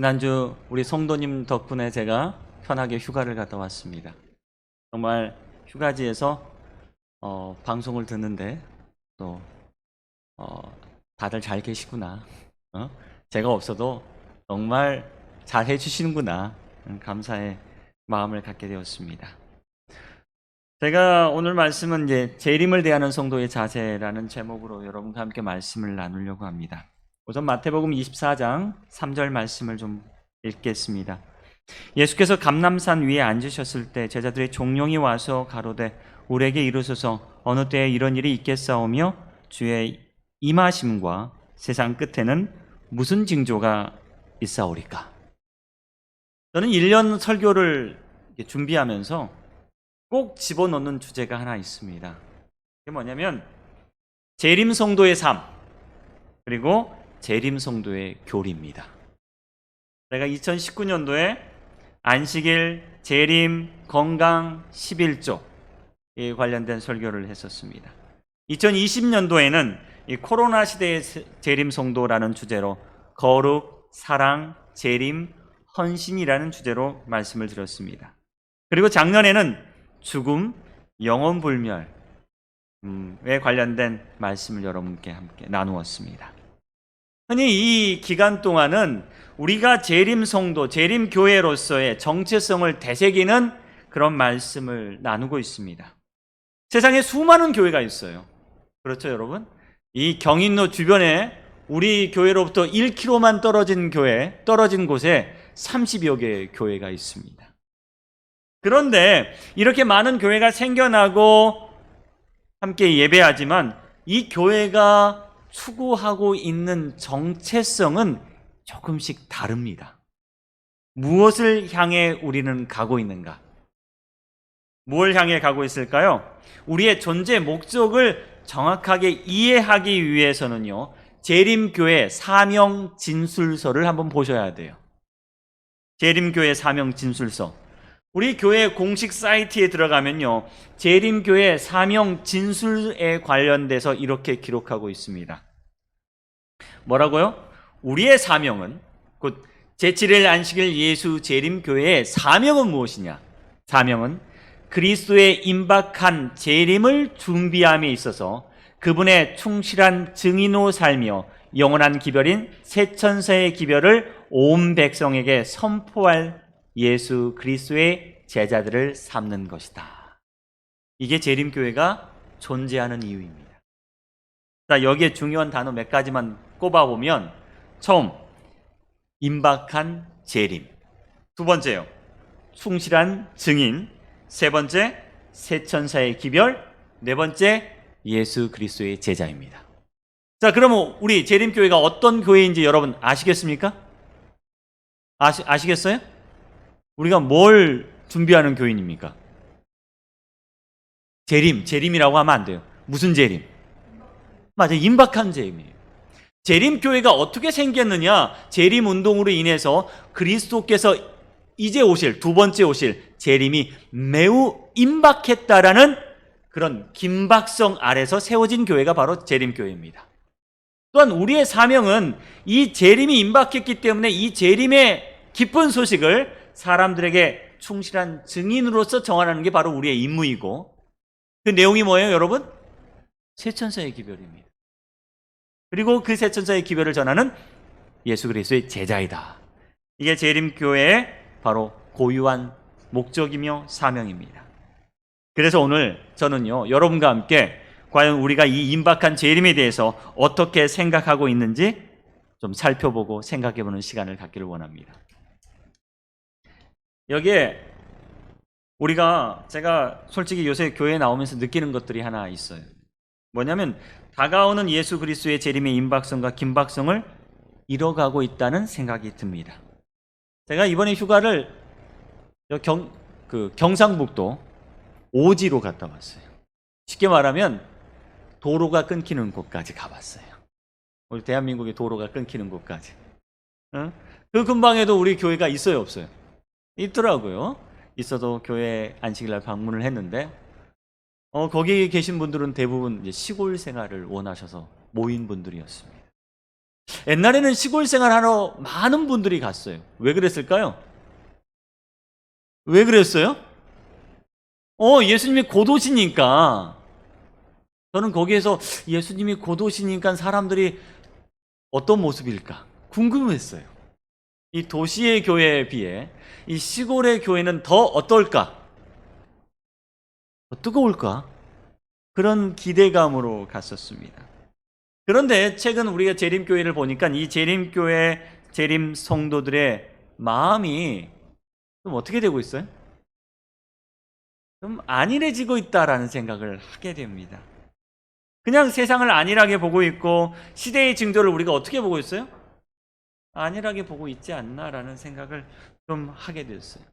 지난주 우리 성도님 덕분에 제가 편하게 휴가를 갔다 왔습니다. 정말 휴가지에서 방송을 듣는데 또 다들 잘 계시구나. 제가 없어도 정말 잘 해주시는구나. 감사의 마음을 갖게 되었습니다. 제가 오늘 말씀은 이제 재림을 대하는 성도의 자세라는 제목으로 여러분과 함께 말씀을 나누려고 합니다. 우선 마태복음 24장 3절 말씀을 좀 읽겠습니다. 예수께서 감람산 위에 앉으셨을 때 제자들의 종용이 와서 가로되 우리에게 이르소서 어느 때에 이런 일이 있겠사오며 주의 임하심과 세상 끝에는 무슨 징조가 있사오리까? 저는 1년 설교를 준비하면서 꼭 집어넣는 주제가 하나 있습니다. 그게 뭐냐면 재림 성도의 삶 그리고 재림 성도의 교리입니다. 제가 2019년도에 안식일, 재림, 건강, 11조에 관련된 설교를 했었습니다. 2020년도에는 이 코로나 시대의 재림 성도라는 주제로 거룩, 사랑, 재림, 헌신이라는 주제로 말씀을 드렸습니다. 그리고 작년에는 죽음, 영원불멸에 관련된 말씀을 여러분께 함께 나누었습니다. 흔히 이 기간 동안은 우리가 재림 성도, 재림 교회로서의 정체성을 되새기는 그런 말씀을 나누고 있습니다. 세상에 수많은 교회가 있어요. 그렇죠, 여러분? 이 경인로 주변에 우리 교회로부터 1km만 떨어진 곳에 30여 개의 교회가 있습니다. 그런데 이렇게 많은 교회가 생겨나고 함께 예배하지만 이 교회가 추구하고 있는 정체성은 조금씩 다릅니다. 무엇을 향해 우리는 가고 있는가? 무엇을 향해 가고 있을까요? 우리의 존재 목적을 정확하게 이해하기 위해서는요, 재림교회 사명 진술서를 한번 보셔야 돼요. 재림교회 사명 진술서. 우리 교회 공식 사이트에 들어가면요, 재림교회 사명 진술에 관련돼서 이렇게 기록하고 있습니다. 뭐라고요? 우리의 사명은, 곧 제7일 안식일 예수 재림교회의 사명은 무엇이냐? 사명은 그리스도의 임박한 재림을 준비함에 있어서 그분의 충실한 증인으로 살며 영원한 기별인 새 천사의 기별을 온 백성에게 선포할 예수 그리스도의 제자들을 삼는 것이다. 이게 재림교회가 존재하는 이유입니다. 자, 여기에 중요한 단어 몇 가지만 꼽아보면, 처음, 임박한 재림. 두 번째요, 충실한 증인. 세 번째, 새 천사의 기별. 네 번째, 예수 그리스도의 제자입니다. 자, 그러면 우리 재림교회가 어떤 교회인지 여러분 아시겠습니까? 아시겠어요? 우리가 뭘 준비하는 교인입니까? 재림이라고 하면 안 돼요. 무슨 재림? 맞아요. 임박한 재림이에요. 재림교회가 어떻게 생겼느냐? 재림 운동으로 인해서 그리스도께서 이제 오실, 두 번째 오실 재림이 매우 임박했다라는 그런 긴박성 아래서 세워진 교회가 바로 재림교회입니다. 또한 우리의 사명은 이 재림이 임박했기 때문에 이 재림의 기쁜 소식을 사람들에게 충실한 증인으로서 전하는 게 바로 우리의 임무이고, 그 내용이 뭐예요, 여러분? 새 천사의 기별입니다. 그리고 그 새 천사의 기별을 전하는 예수 그리스도의 제자이다. 이게 재림교회의 바로 고유한 목적이며 사명입니다. 그래서 오늘 저는요, 여러분과 함께 과연 우리가 이 임박한 재림에 대해서 어떻게 생각하고 있는지 좀 살펴보고 생각해보는 시간을 갖기를 원합니다. 여기에 제가 솔직히 요새 교회에 나오면서 느끼는 것들이 하나 있어요. 뭐냐면 다가오는 예수 그리스도의 재림의 임박성과 긴박성을 잃어가고 있다는 생각이 듭니다. 제가 이번에 휴가를 경상북도 오지로 갔다 왔어요. 쉽게 말하면 도로가 끊기는 곳까지 가봤어요. 우리 대한민국의 도로가 끊기는 곳까지. 그 근방에도 우리 교회가 있어요, 없어요? 있더라고요. 있어도 교회 안식일날 방문을 했는데 거기 계신 분들은 대부분 이제 시골 생활을 원하셔서 모인 분들이었습니다. 옛날에는 시골 생활하러 많은 분들이 갔어요. 왜 그랬을까요? 왜 그랬어요? 예수님이 곧 오시니까. 저는 거기에서 예수님이 곧 오시니까 사람들이 어떤 모습일까 궁금했어요. 이 도시의 교회에 비해 이 시골의 교회는 더 어떨까? 더 뜨거울까? 그런 기대감으로 갔었습니다. 그런데 최근 우리가 재림교회를 보니까 이 재림교회 재림 성도들의 마음이 좀 어떻게 되고 있어요? 좀 안일해지고 있다라는 생각을 하게 됩니다. 그냥 세상을 안일하게 보고 있고 시대의 징조를 우리가 어떻게 보고 있어요? 안일하게 보고 있지 않나라는 생각을 좀 하게 됐어요.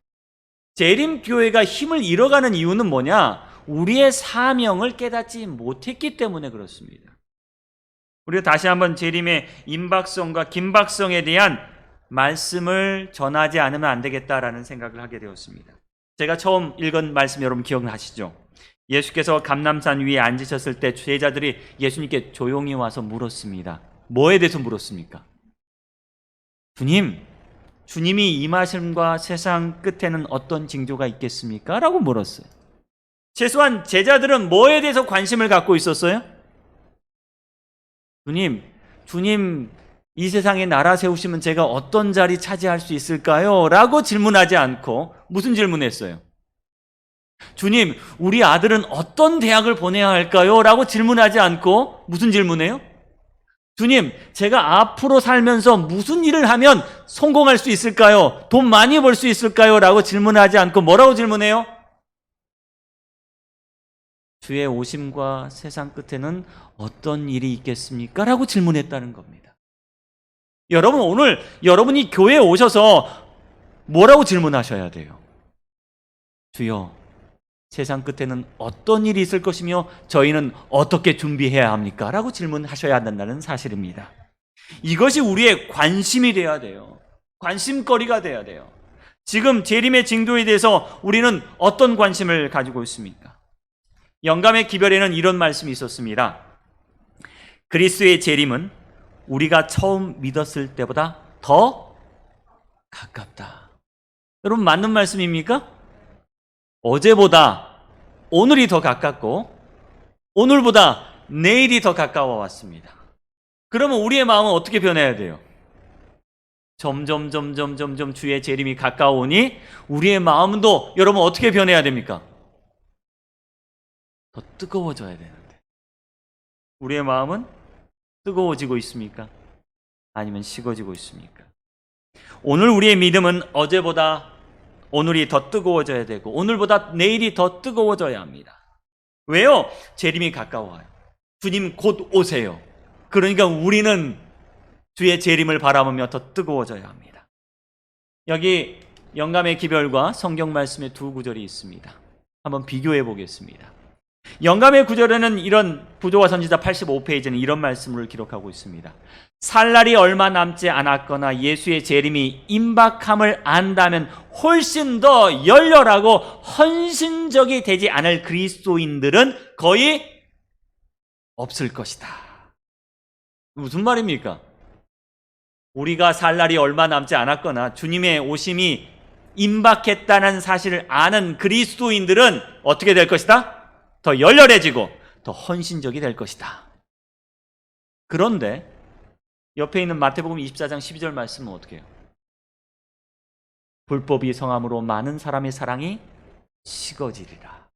재림교회가 힘을 잃어가는 이유는 뭐냐? 우리의 사명을 깨닫지 못했기 때문에 그렇습니다. 우리가 다시 한번 재림의 임박성과 김박성에 대한 말씀을 전하지 않으면 안 되겠다라는 생각을 하게 되었습니다. 제가 처음 읽은 말씀 여러분 기억나시죠? 예수께서 감람산 위에 앉으셨을 때 제자들이 예수님께 조용히 와서 물었습니다. 뭐에 대해서 물었습니까? 주님이 임하심과 세상 끝에는 어떤 징조가 있겠습니까? 라고 물었어요. 최소한 제자들은 뭐에 대해서 관심을 갖고 있었어요? 주님, 이 세상에 나라 세우시면 제가 어떤 자리 차지할 수 있을까요? 라고 질문하지 않고 무슨 질문했어요? 주님, 우리 아들은 어떤 대학을 보내야 할까요? 라고 질문하지 않고 무슨 질문해요? 주님, 제가 앞으로 살면서 무슨 일을 하면 성공할 수 있을까요? 돈 많이 벌 수 있을까요? 라고 질문하지 않고 뭐라고 질문해요? 주의 오심과 세상 끝에는 어떤 일이 있겠습니까? 라고 질문했다는 겁니다. 여러분, 오늘 여러분이 교회에 오셔서 뭐라고 질문하셔야 돼요? 주여, 세상 끝에는 어떤 일이 있을 것이며 저희는 어떻게 준비해야 합니까? 라고 질문하셔야 한다는 사실입니다. 이것이 우리의 관심이 돼야 돼요. 관심거리가 돼야 돼요. 지금 재림의 징조에 대해서 우리는 어떤 관심을 가지고 있습니까? 영감의 기별에는 이런 말씀이 있었습니다. 그리스도의 재림은 우리가 처음 믿었을 때보다 더 가깝다. 여러분 맞는 말씀입니까? 어제보다 오늘이 더 가깝고 오늘보다 내일이 더 가까워 왔습니다. 그러면 우리의 마음은 어떻게 변해야 돼요? 점점 주의 재림이 가까우니 우리의 마음도 여러분 어떻게 변해야 됩니까? 더 뜨거워져야 되는데 우리의 마음은 뜨거워지고 있습니까? 아니면 식어지고 있습니까? 오늘 우리의 믿음은 어제보다 오늘이 더 뜨거워져야 되고 오늘보다 내일이 더 뜨거워져야 합니다. 왜요? 재림이 가까워요. 주님 곧 오세요. 그러니까 우리는 주의 재림을 바라보며 더 뜨거워져야 합니다. 여기 영감의 기별과 성경 말씀의 두 구절이 있습니다. 한번 비교해 보겠습니다. 영감의 구절에는 이런 부조와 선지자 85페이지는 이런 말씀을 기록하고 있습니다. 살 날이 얼마 남지 않았거나 예수의 재림이 임박함을 안다면 훨씬 더 열렬하고 헌신적이 되지 않을 그리스도인들은 거의 없을 것이다. 무슨 말입니까? 우리가 살 날이 얼마 남지 않았거나 주님의 오심이 임박했다는 사실을 아는 그리스도인들은 어떻게 될 것이다? 더 열렬해지고 더 헌신적이 될 것이다. 그런데 옆에 있는 마태복음 24장 12절 말씀은 어떻게 해요? 불법이 성함으로 많은 사람의 사랑이 식어지리라.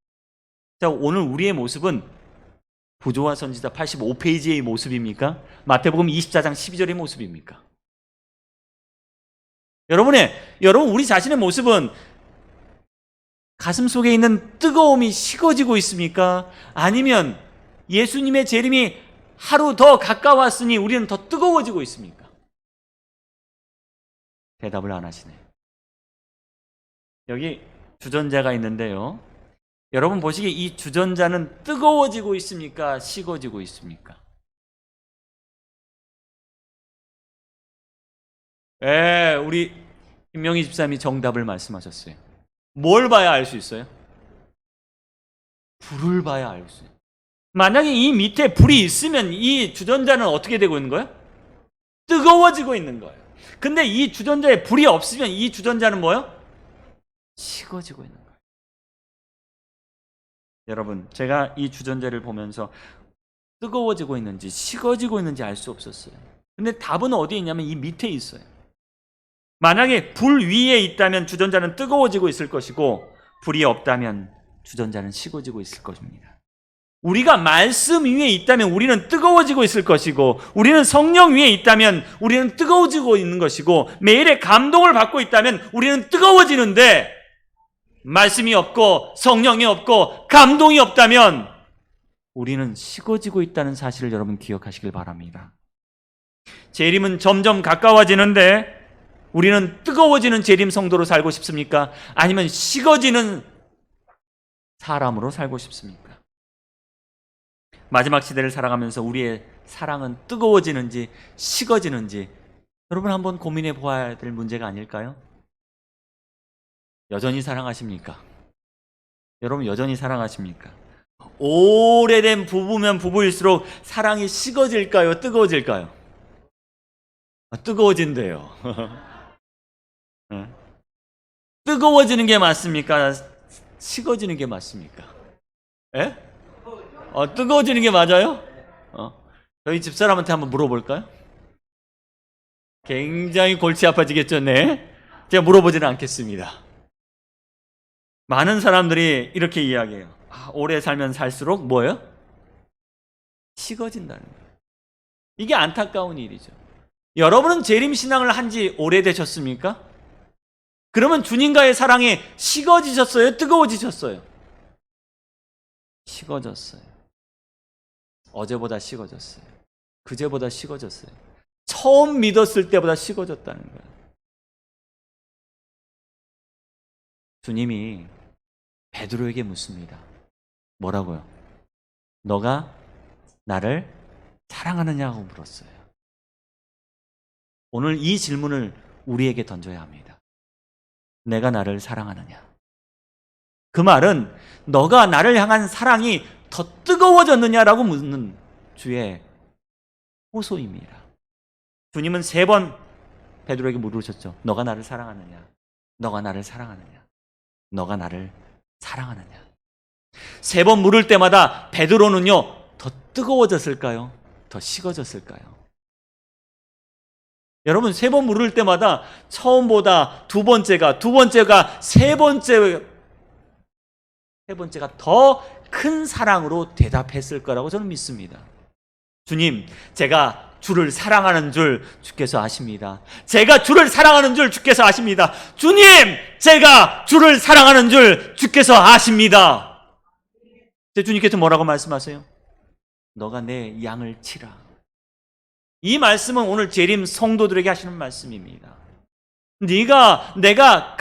자, 오늘 우리의 모습은 부조와 선지자 85페이지의 모습입니까? 마태복음 24장 12절의 모습입니까? 여러분 우리 자신의 모습은 가슴 속에 있는 뜨거움이 식어지고 있습니까? 아니면 예수님의 재림이 하루 더 가까웠으니 우리는 더 뜨거워지고 있습니까? 대답을 안 하시네. 여기 주전자가 있는데요. 여러분 보시기에 이 주전자는 뜨거워지고 있습니까? 식어지고 있습니까? 우리 김명희 집사님이 정답을 말씀하셨어요. 뭘 봐야 알 수 있어요? 불을 봐야 알 수 있어요. 만약에 이 밑에 불이 있으면 이 주전자는 어떻게 되고 있는 거예요? 뜨거워지고 있는 거예요. 근데 이 주전자에 불이 없으면 이 주전자는 뭐예요? 식어지고 있는 거예요. 여러분, 제가 이 주전자를 보면서 뜨거워지고 있는지 식어지고 있는지 알 수 없었어요. 근데 답은 어디에 있냐면 이 밑에 있어요. 만약에 불 위에 있다면 주전자는 뜨거워지고 있을 것이고, 불이 없다면 주전자는 식어지고 있을 것입니다. 우리가 말씀 위에 있다면 우리는 뜨거워지고 있을 것이고, 우리는 성령 위에 있다면 우리는 뜨거워지고 있는 것이고, 매일의 감동을 받고 있다면 우리는 뜨거워지는데, 말씀이 없고 성령이 없고 감동이 없다면 우리는 식어지고 있다는 사실을 여러분 기억하시길 바랍니다. 재림은 점점 가까워지는데 우리는 뜨거워지는 재림 성도로 살고 싶습니까? 아니면 식어지는 사람으로 살고 싶습니까? 마지막 시대를 살아가면서 우리의 사랑은 뜨거워지는지 식어지는지 여러분 한번 고민해 보아야 될 문제가 아닐까요? 여전히 사랑하십니까? 여러분 여전히 사랑하십니까? 오래된 부부면 부부일수록 사랑이 식어질까요? 뜨거워질까요? 뜨거워진대요. 뜨거워지는 게 맞습니까? 식어지는 게 맞습니까? 예? 뜨거워지는 게 맞아요? 저희 집사람한테 한번 물어볼까요? 굉장히 골치 아파지겠죠? 네? 제가 물어보지는 않겠습니다. 많은 사람들이 이렇게 이야기해요. 오래 살면 살수록 뭐예요? 식어진다는 거예요. 이게 안타까운 일이죠. 여러분은 재림신앙을 한 지 오래되셨습니까? 그러면 주님과의 사랑이 식어지셨어요? 뜨거워지셨어요? 식어졌어요. 어제보다 식어졌어요. 그제보다 식어졌어요. 처음 믿었을 때보다 식어졌다는 거예요. 주님이 베드로에게 묻습니다. 뭐라고요? 너가 나를 사랑하느냐고 물었어요. 오늘 이 질문을 우리에게 던져야 합니다. 내가 나를 사랑하느냐? 그 말은 너가 나를 향한 사랑이 더 뜨거워졌느냐라고 묻는 주의 호소입니다. 주님은 3번 베드로에게 물으셨죠. 너가 나를 사랑하느냐? 너가 나를 사랑하느냐? 너가 나를 사랑하느냐? 3번 물을 때마다 베드로는요 더 뜨거워졌을까요? 더 식어졌을까요? 여러분 3번 물을 때마다 처음보다 두 번째가 세 번째가 더 큰 사랑으로 대답했을 거라고 저는 믿습니다. 주님, 제가 주를 사랑하는 줄 주께서 아십니다. 제가 주를 사랑하는 줄 주께서 아십니다. 주님, 제가 주를 사랑하는 줄 주께서 아십니다. 제 주님께서 뭐라고 말씀하세요? 너가 내 양을 치라. 이 말씀은 오늘 재림 성도들에게 하시는 말씀입니다. 내가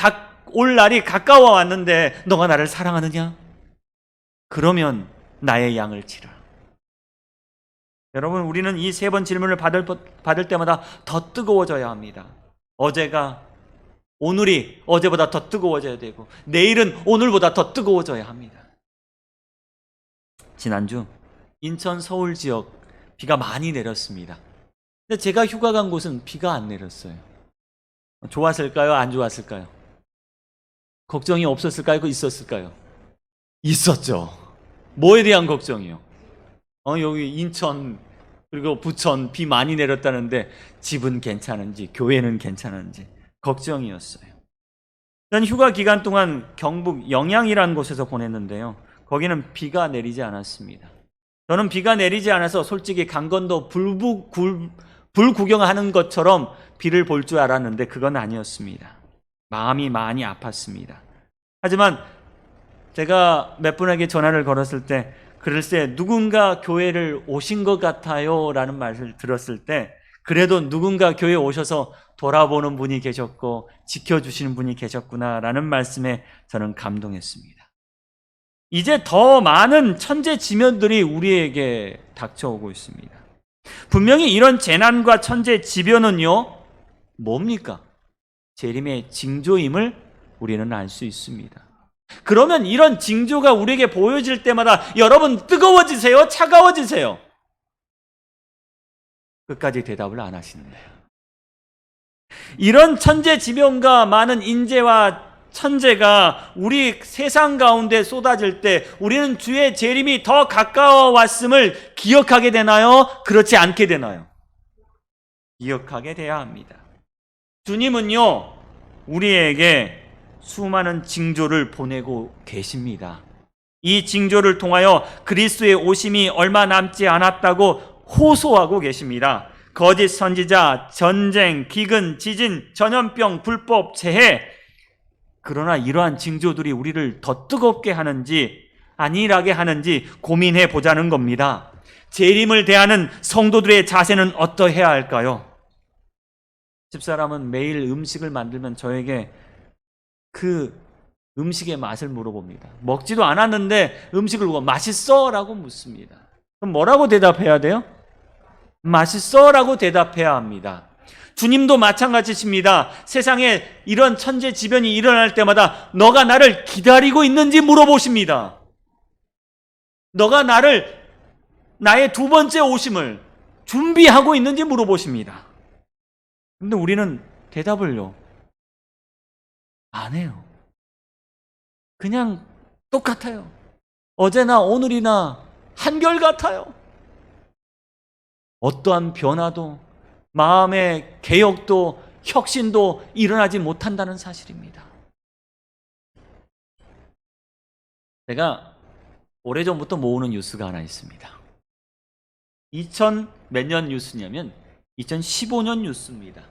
올 날이 가까워 왔는데 너가 나를 사랑하느냐? 그러면 나의 양을 치라. 여러분, 우리는 이 3번 질문을 받을 때마다 더 뜨거워져야 합니다. 오늘이 어제보다 더 뜨거워져야 되고 내일은 오늘보다 더 뜨거워져야 합니다. 지난주 인천 서울 지역 비가 많이 내렸습니다. 근데 제가 휴가 간 곳은 비가 안 내렸어요. 좋았을까요? 안 좋았을까요? 걱정이 없었을까요? 있었을까요? 있었죠. 뭐에 대한 걱정이요? 여기 인천 그리고 부천 비 많이 내렸다는데 집은 괜찮은지 교회는 괜찮은지 걱정이었어요. 전 휴가 기간 동안 경북 영양이라는 곳에서 보냈는데요. 거기는 비가 내리지 않았습니다. 저는 비가 내리지 않아서 솔직히 강건도 불 구경하는 것처럼 비를 볼 줄 알았는데 그건 아니었습니다. 마음이 많이 아팠습니다. 하지만 제가 몇 분에게 전화를 걸었을 때 글쎄 누군가 교회를 오신 것 같아요 라는 말을 들었을 때 그래도 누군가 교회에 오셔서 돌아보는 분이 계셨고 지켜주시는 분이 계셨구나 라는 말씀에 저는 감동했습니다. 이제 더 많은 천재지변들이 우리에게 닥쳐오고 있습니다. 분명히 이런 재난과 천재지변은요 뭡니까? 재림의 징조임을 우리는 알 수 있습니다. 그러면 이런 징조가 우리에게 보여질 때마다 여러분 뜨거워지세요? 차가워지세요? 끝까지 대답을 안 하시는데요. 이런 천재지변과 많은 인재와 천재가 우리 세상 가운데 쏟아질 때 우리는 주의 재림이 더 가까워 왔음을 기억하게 되나요? 그렇지 않게 되나요? 기억하게 돼야 합니다. 주님은요, 우리에게 수많은 징조를 보내고 계십니다. 이 징조를 통하여 그리스도의 오심이 얼마 남지 않았다고 호소하고 계십니다. 거짓 선지자, 전쟁, 기근, 지진, 전염병, 불법, 재해. 그러나 이러한 징조들이 우리를 더 뜨겁게 하는지 안일하게 하는지 고민해 보자는 겁니다. 재림을 대하는 성도들의 자세는 어떠해야 할까요? 집사람은 매일 음식을 만들면 저에게 그 음식의 맛을 물어봅니다. 먹지도 않았는데 음식을 보고 맛있어? 라고 묻습니다. 그럼 뭐라고 대답해야 돼요? 맛있어? 라고 대답해야 합니다. 주님도 마찬가지십니다. 세상에 이런 천재지변이 일어날 때마다 너가 나를 기다리고 있는지 물어보십니다. 너가 나의 두 번째 오심을 준비하고 있는지 물어보십니다. 근데 우리는 대답을요, 안 해요. 그냥 똑같아요. 어제나 오늘이나 한결같아요. 어떠한 변화도 마음의 개혁도 혁신도 일어나지 못한다는 사실입니다. 제가 오래전부터 모으는 뉴스가 하나 있습니다. 2000 몇 년 뉴스냐면 2015년 뉴스입니다.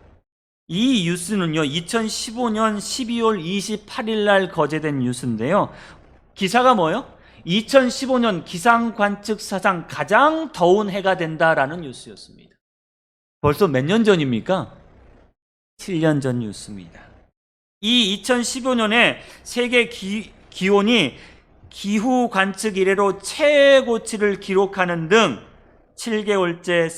이 뉴스는요, 2015년 12월 28일 날 거제된 뉴스인데요. 기사가 뭐예요? 2015년 기상관측사상 가장 더운 해가 된다라는 뉴스였습니다. 벌써 몇 년 전입니까? 7년 전 뉴스입니다. 이 2015년에 세계 기온이 기후 관측 이래로 최고치를 기록하는 등 7개월째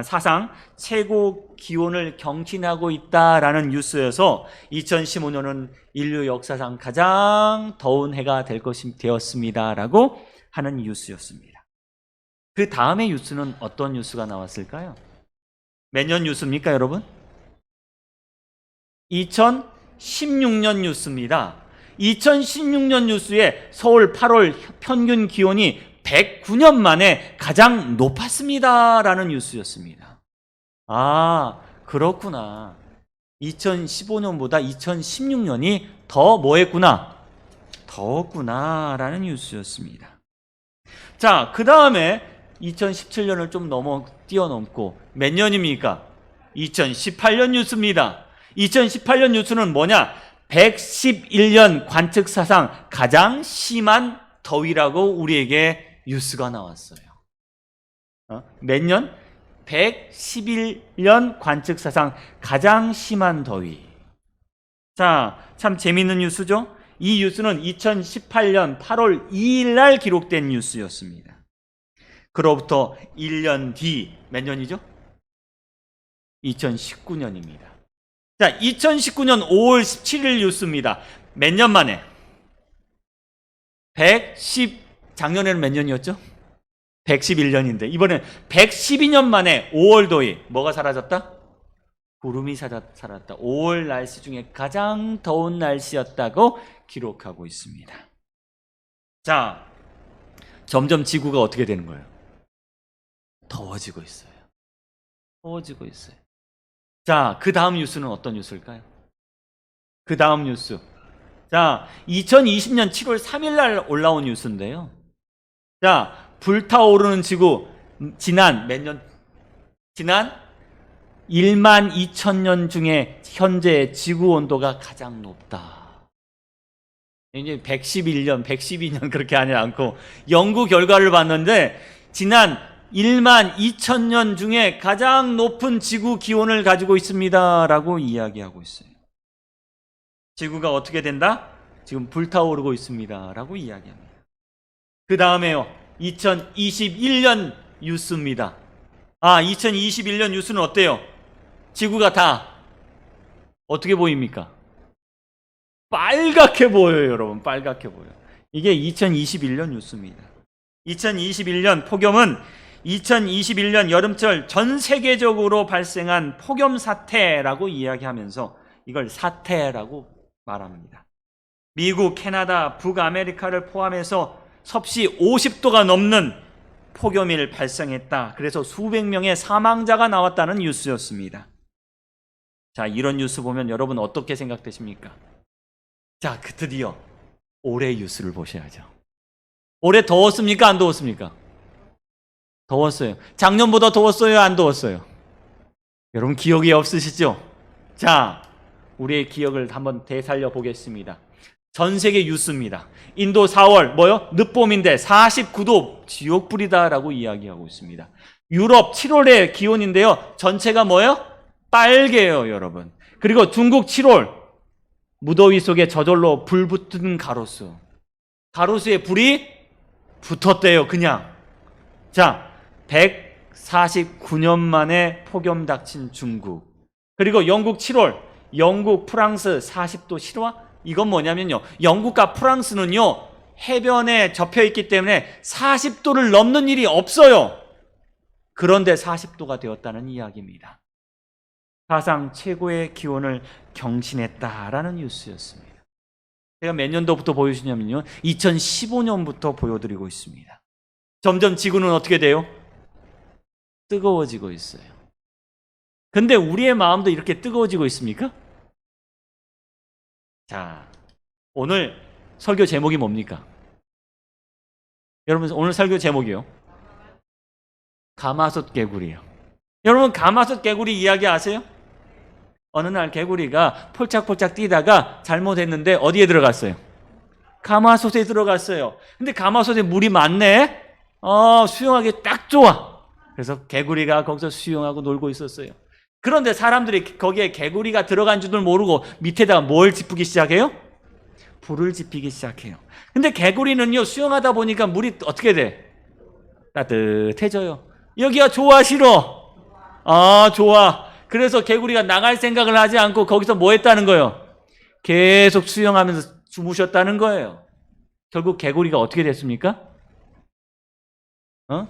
사상 최고 기온을 경신하고 있다라는 뉴스여서 2015년은 인류 역사상 가장 더운 해가 되었습니다라고 하는 뉴스였습니다. 그 다음에 뉴스는 어떤 뉴스가 나왔을까요? 몇 년 뉴스입니까, 여러분? 2016년 뉴스입니다. 2016년 뉴스에 서울 8월 평균 기온이 109년 만에 가장 높았습니다라는 뉴스였습니다. 아, 그렇구나. 2015년보다 2016년이 더 뭐했구나? 더웠구나라는 뉴스였습니다. 자, 그 다음에 2017년을 좀 뛰어넘고 몇 년입니까? 2018년 뉴스입니다. 2018년 뉴스는 뭐냐? 111년 관측사상 가장 심한 더위라고 우리에게 뉴스가 나왔어요. 몇 년? 111년 관측사상 가장 심한 더위. 자, 참 재미있는 뉴스죠? 이 뉴스는 2018년 8월 2일 날 기록된 뉴스였습니다. 그로부터 1년 뒤 몇 년이죠? 2019년입니다. 자, 2019년 5월 17일 뉴스입니다. 몇 년 만에? 작년에는 몇 년이었죠? 111년인데 이번엔 112년 만에 5월 더위. 뭐가 사라졌다? 구름이 사라졌다. 5월 날씨 중에 가장 더운 날씨였다고 기록하고 있습니다. 자, 점점 지구가 어떻게 되는 거예요? 더워지고 있어요. 더워지고 있어요. 자, 그 다음 뉴스는 어떤 뉴스일까요? 그 다음 뉴스. 자, 2020년 7월 3일 날 올라온 뉴스인데요. 자, 불타오르는 지구. 지난 1만 2천 중에 현재 지구 온도가 가장 높다. 이제 111년, 112년 그렇게 하지 않고 연구 결과를 봤는데 지난 1만 2천 년 중에 가장 높은 지구 기온을 가지고 있습니다라고 이야기하고 있어요. 지구가 어떻게 된다? 지금 불타오르고 있습니다라고 이야기합니다. 그 다음에요, 2021년 뉴스입니다. 2021년 뉴스는 어때요? 지구가 다 어떻게 보입니까? 빨갛게 보여요, 여러분. 빨갛게 보여요. 이게 2021년 뉴스입니다. 2021년 폭염은 2021년 여름철 전 세계적으로 발생한 폭염 사태라고 이야기하면서 이걸 사태라고 말합니다. 미국, 캐나다, 북아메리카를 포함해서 섭씨 50도가 넘는 폭염이 발생했다. 그래서 수백 명의 사망자가 나왔다는 뉴스였습니다. 자, 이런 뉴스 보면 여러분 어떻게 생각되십니까? 자, 드디어 올해 뉴스를 보셔야죠. 올해 더웠습니까? 안 더웠습니까? 더웠어요. 작년보다 더웠어요? 안 더웠어요? 여러분 기억이 없으시죠? 자, 우리의 기억을 한번 되살려 보겠습니다. 전 세계 뉴스입니다. 인도 4월 뭐요? 늦봄인데 49도 지옥불이다라고 이야기하고 있습니다. 유럽 7월의 기온인데요. 전체가 뭐요? 빨개요, 여러분. 그리고 중국 7월 무더위 속에 저절로 불 붙은 가로수. 가로수에 불이 붙었대요, 그냥. 자, 149년 만에 폭염 닥친 중국. 그리고 영국 7월, 영국, 프랑스 40도 실화? 이건 뭐냐면요, 영국과 프랑스는요 해변에 접혀 있기 때문에 40도를 넘는 일이 없어요. 그런데 40도가 되었다는 이야기입니다. 사상 최고의 기온을 경신했다라는 뉴스였습니다. 제가 몇 년도부터 보여주냐면요, 2015년부터 보여드리고 있습니다. 점점 지구는 어떻게 돼요? 뜨거워지고 있어요. 근데 우리의 마음도 이렇게 뜨거워지고 있습니까? 자, 오늘 설교 제목이 뭡니까? 여러분, 오늘 설교 제목이요, 가마솥 개구리요. 여러분, 가마솥 개구리 이야기 아세요? 어느 날 개구리가 폴짝폴짝 뛰다가 잘못했는데 어디에 들어갔어요? 가마솥에 들어갔어요. 근데 가마솥에 물이 많네? 수영하기 딱 좋아. 그래서 개구리가 거기서 수영하고 놀고 있었어요. 그런데 사람들이 거기에 개구리가 들어간 줄을 모르고 밑에다가 뭘 짚기 시작해요? 불을 지피기 시작해요. 근데 개구리는요, 수영하다 보니까 물이 어떻게 돼? 따뜻해져요. 여기가 좋아, 싫어? 좋아. 그래서 개구리가 나갈 생각을 하지 않고 거기서 뭐 했다는 거예요? 계속 수영하면서 주무셨다는 거예요. 결국 개구리가 어떻게 됐습니까?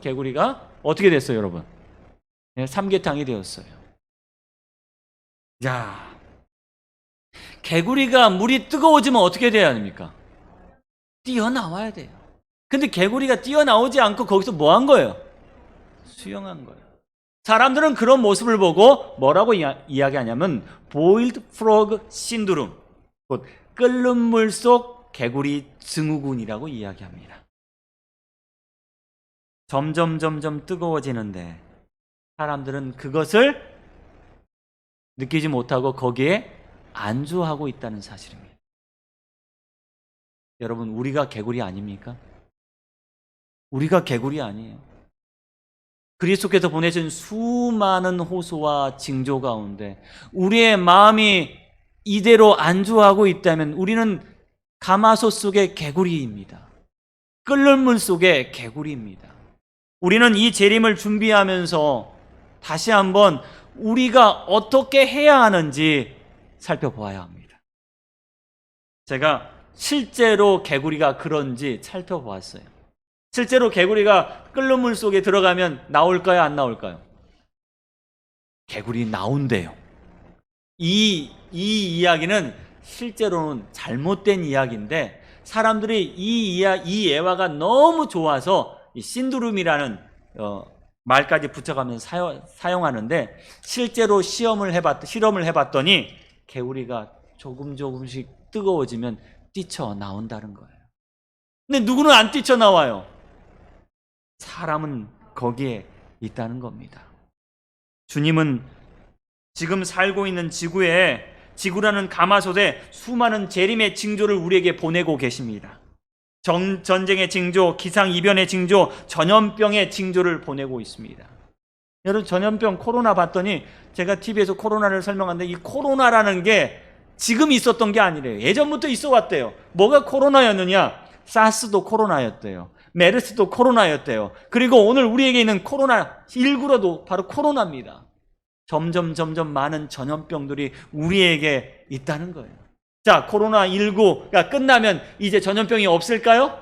개구리가 어떻게 됐어요, 여러분? 삼계탕이 되었어요. 자, 개구리가 물이 뜨거워지면 어떻게 돼야 합니까? 뛰어나와야 돼요. 근데 개구리가 뛰어나오지 않고 거기서 뭐 한 거예요? 수영한 거예요. 사람들은 그런 모습을 보고 뭐라고 이야기하냐면 boiled frog syndrome, 곧 끓는 물 속 개구리 증후군이라고 이야기합니다. 점점 뜨거워지는데 사람들은 그것을 느끼지 못하고 거기에 안주하고 있다는 사실입니다. 여러분, 우리가 개구리 아닙니까? 우리가 개구리 아니에요. 그리스도께서 보내신 수많은 호소와 징조 가운데 우리의 마음이 이대로 안주하고 있다면 우리는 가마솥 속의 개구리입니다. 끓는 물 속의 개구리입니다. 우리는 이 재림을 준비하면서 다시 한번 우리가 어떻게 해야 하는지 살펴보아야 합니다. 제가 실제로 개구리가 그런지 살펴보았어요. 실제로 개구리가 끓는 물 속에 들어가면 나올까요? 안 나올까요? 개구리 나온대요. 이 이야기는 실제로는 잘못된 이야기인데 사람들이 이 예화가 너무 좋아서 이 신두름이라는 말까지 붙여가면서 사용하는데, 실제로 실험을 해봤더니 개구리가 조금씩 뜨거워지면 뛰쳐나온다는 거예요. 근데 누구는 안 뛰쳐나와요. 사람은 거기에 있다는 겁니다. 주님은 지금 살고 있는 지구라는 가마솥에 수많은 재림의 징조를 우리에게 보내고 계십니다. 전쟁의 징조, 기상이변의 징조, 전염병의 징조를 보내고 있습니다. 여러분, 전염병 코로나 봤더니 제가 TV에서 코로나를 설명하는데 이 코로나라는 게 지금 있었던 게 아니래요. 예전부터 있어 왔대요. 뭐가 코로나였느냐? 사스도 코로나였대요. 메르스도 코로나였대요. 그리고 오늘 우리에게 있는 코로나19로도 바로 코로나입니다. 점점 많은 전염병들이 우리에게 있다는 거예요. 자, 코로나19가 끝나면 이제 전염병이 없을까요?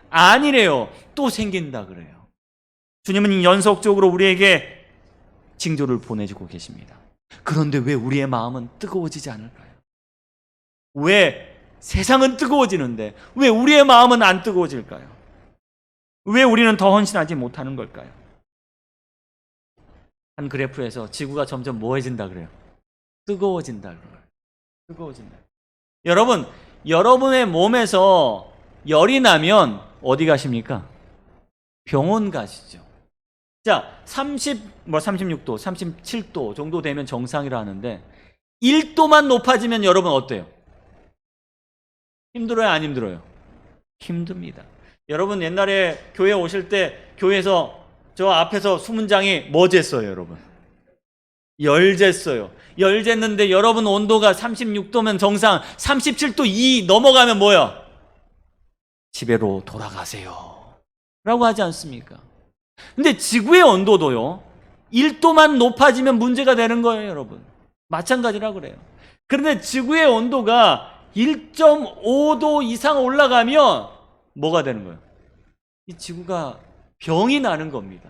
아니래요. 또 생긴다 그래요. 주님은 연속적으로 우리에게 징조를 보내주고 계십니다. 그런데 왜 우리의 마음은 뜨거워지지 않을까요? 왜 세상은 뜨거워지는데 왜 우리의 마음은 안 뜨거워질까요? 왜 우리는 더 헌신하지 못하는 걸까요? 한 그래프에서 지구가 점점 뭐해진다 그래요? 뜨거워진다 그래요. 뜨거워진다. 여러분, 여러분의 몸에서 열이 나면 어디 가십니까? 병원 가시죠. 자, 36도, 37도 정도 되면 정상이라 하는데 1도만 높아지면 여러분 어때요? 힘들어요, 안 힘들어요? 힘듭니다. 여러분 옛날에 교회 오실 때 교회에서 저 앞에서 수문장이 뭐 쟀어요, 여러분? 열 쟀어요. 열 쟀는데 여러분 온도가 36도면 정상, 37도 2 넘어가면 뭐야? 집에로 돌아가세요 라고 하지 않습니까? 근데 지구의 온도도요 1도만 높아지면 문제가 되는 거예요, 여러분. 마찬가지라 그래요. 그런데 지구의 온도가 1.5도 이상 올라가면 뭐가 되는 거예요? 이 지구가 병이 나는 겁니다.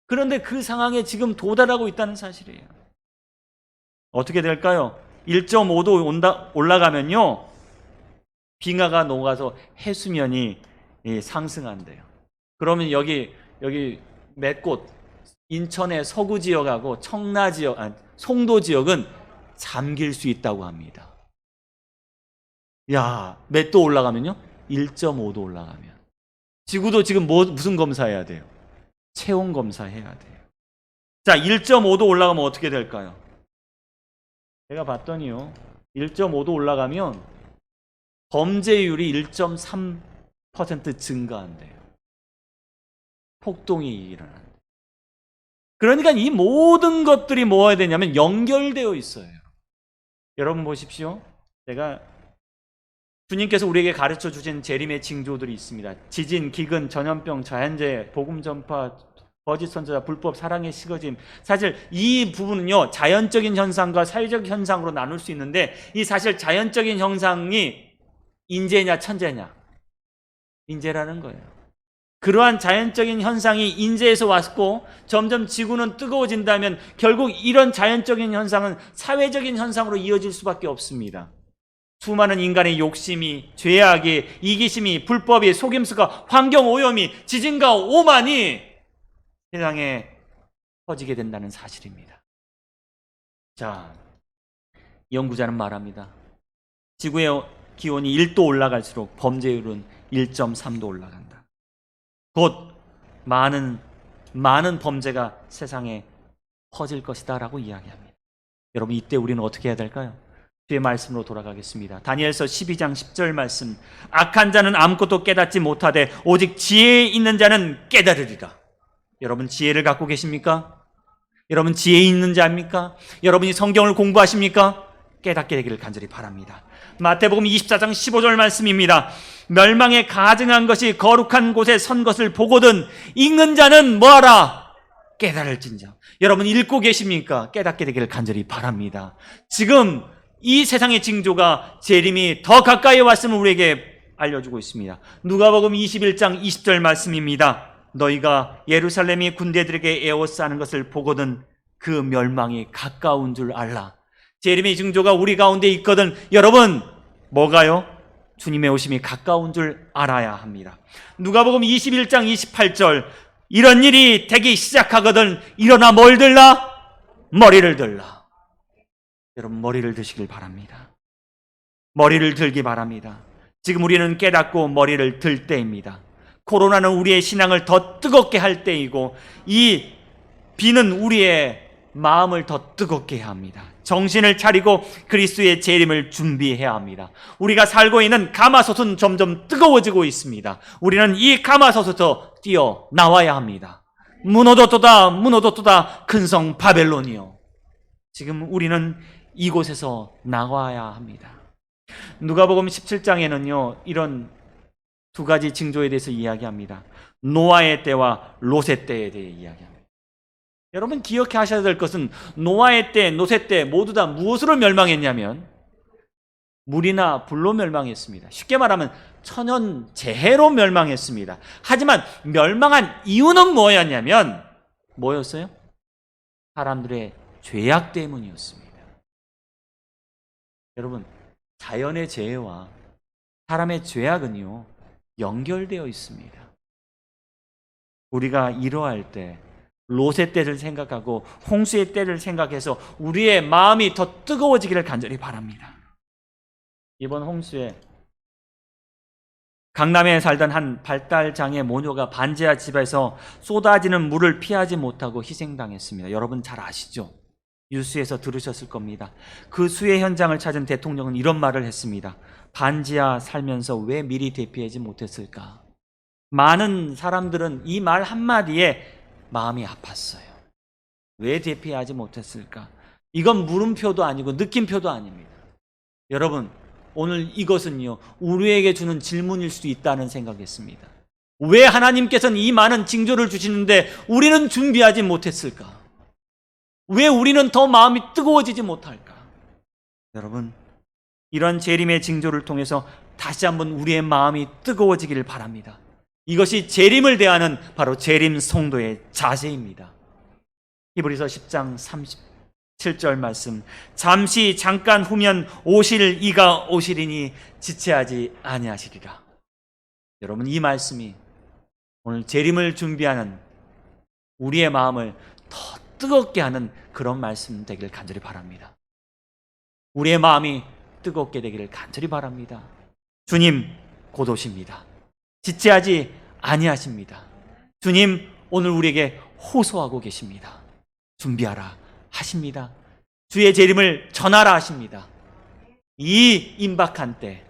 그런데 그 상황에 지금 도달하고 있다는 사실이에요. 어떻게 될까요? 1.5도 올라가면요 빙하가 녹아서 해수면이 상승한대요. 그러면 여기 몇 곳 인천의 서구 지역하고 청라 지역, 송도 지역은 잠길 수 있다고 합니다. 야, 몇 도 올라가면요? 1.5도 올라가면. 지구도 지금 무슨 검사해야 돼요? 체온 검사해야 돼요. 자, 1.5도 올라가면 어떻게 될까요? 제가 봤더니요 1.5도 올라가면 범죄율이 1.3% 증가한대요. 폭동이 일어난대요. 그러니까 이 모든 것들이 뭐가 되냐면 연결되어 있어요. 여러분 보십시오. 제가 주님께서 우리에게 가르쳐 주신 재림의 징조들이 있습니다. 지진, 기근, 전염병, 자연재해, 복음 전파, 거짓 선지자, 불법, 사랑의 식어짐. 사실 이 부분은요 자연적인 현상과 사회적 현상으로 나눌 수 있는데 이 사실 자연적인 현상이 인재냐 천재냐? 인재라는 거예요. 그러한 자연적인 현상이 인재에서 왔고 점점 지구는 뜨거워진다면 결국 이런 자연적인 현상은 사회적인 현상으로 이어질 수밖에 없습니다. 수많은 인간의 욕심이, 죄악이, 이기심이, 불법이, 속임수가, 환경오염이, 지진과 오만이 세상에 퍼지게 된다는 사실입니다. 자, 연구자는 말합니다. 지구의 기온이 1도 올라갈수록 범죄율은 1.3도 올라간다. 곧 많은 범죄가 세상에 퍼질 것이다 라고 이야기합니다. 여러분 이때 우리는 어떻게 해야 될까요? 주의 말씀으로 돌아가겠습니다. 다니엘서 12장 10절 말씀. 악한 자는 아무것도 깨닫지 못하되 오직 지혜에 있는 자는 깨달으리라. 여러분 지혜를 갖고 계십니까? 여러분 지혜 있는 자입니까? 여러분이 성경을 공부하십니까? 깨닫게 되기를 간절히 바랍니다. 마태복음 24장 15절 말씀입니다. 멸망에 가증한 것이 거룩한 곳에 선 것을 보거든 읽는 자는 뭐하라? 깨달을진저. 여러분 읽고 계십니까? 깨닫게 되기를 간절히 바랍니다. 지금 이 세상의 징조가 재림이 더 가까이 왔음을 우리에게 알려주고 있습니다. 누가복음 21장 20절 말씀입니다. 너희가 예루살렘이 군대들에게 에워싸는 것을 보거든 그 멸망이 가까운 줄 알라. 재림의 징조가 우리 가운데 있거든 여러분 뭐가요? 주님의 오심이 가까운 줄 알아야 합니다. 누가복음 21장 28절 이런 일이 되기 시작하거든 일어나 뭘 들라? 머리를 들라. 여러분 머리를 드시길 바랍니다. 머리를 들기 바랍니다. 지금 우리는 깨닫고 머리를 들 때입니다. 코로나는 우리의 신앙을 더 뜨겁게 할 때이고 이 비는 우리의 마음을 더 뜨겁게 해야 합니다. 정신을 차리고 그리스도의 재림을 준비해야 합니다. 우리가 살고 있는 가마솥은 점점 뜨거워지고 있습니다. 우리는 이 가마솥에서 뛰어나와야 합니다. 무너졌도다 큰 성 바벨론이요. 지금 우리는 이곳에서 나와야 합니다. 누가복음 17장에는요 이런 두 가지 징조에 대해서 이야기합니다. 노아의 때와 롯의 때에 대해 이야기합니다. 여러분 기억하셔야 될 것은 노아의 때, 롯의 때 모두 다 무엇으로 멸망했냐면 물이나 불로 멸망했습니다. 쉽게 말하면 천연재해로 멸망했습니다. 하지만 멸망한 이유는 뭐였냐면 뭐였어요? 사람들의 죄악 때문이었습니다. 여러분, 자연의 재해와 사람의 죄악은요, 연결되어 있습니다. 우리가 이러할 때 롯의 때를 생각하고 홍수의 때를 생각해서 우리의 마음이 더 뜨거워지기를 간절히 바랍니다. 이번 홍수에 강남에 살던 한 발달장애 모녀가 반지하 집에서 쏟아지는 물을 피하지 못하고 희생당했습니다. 여러분 잘 아시죠? 뉴스에서 들으셨을 겁니다. 그 수해 현장을 찾은 대통령은 이런 말을 했습니다. 반지하 살면서 왜 미리 대피하지 못했을까? 많은 사람들은 이 말 한마디에 마음이 아팠어요. 왜 대피하지 못했을까? 이건 물음표도 아니고 느낌표도 아닙니다. 여러분, 오늘 이것은요, 우리에게 주는 질문일 수도 있다는 생각했습니다. 왜 하나님께서는 이 많은 징조를 주시는데 우리는 준비하지 못했을까? 왜 우리는 더 마음이 뜨거워지지 못할까? 여러분, 이런 재림의 징조를 통해서 다시 한번 우리의 마음이 뜨거워지기를 바랍니다. 이것이 재림을 대하는 바로 재림 성도의 자세입니다. 히브리서 10장 37절 말씀, 잠시 잠깐 후면 오실 이가 오시리니 지체하지 아니하시리라. 여러분, 이 말씀이 오늘 재림을 준비하는 우리의 마음을 더 뜨겁게 하는 그런 말씀 되기를 간절히 바랍니다. 우리의 마음이 뜨겁게 되기를 간절히 바랍니다. 주님 곧 오십니다. 지체하지 아니하십니다. 주님 오늘 우리에게 호소하고 계십니다. 준비하라 하십니다. 주의 재림을 전하라 하십니다. 이 임박한 때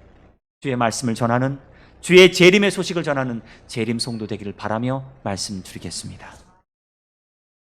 주의 말씀을 전하는, 주의 재림의 소식을 전하는 재림 성도 되기를 바라며 말씀드리겠습니다.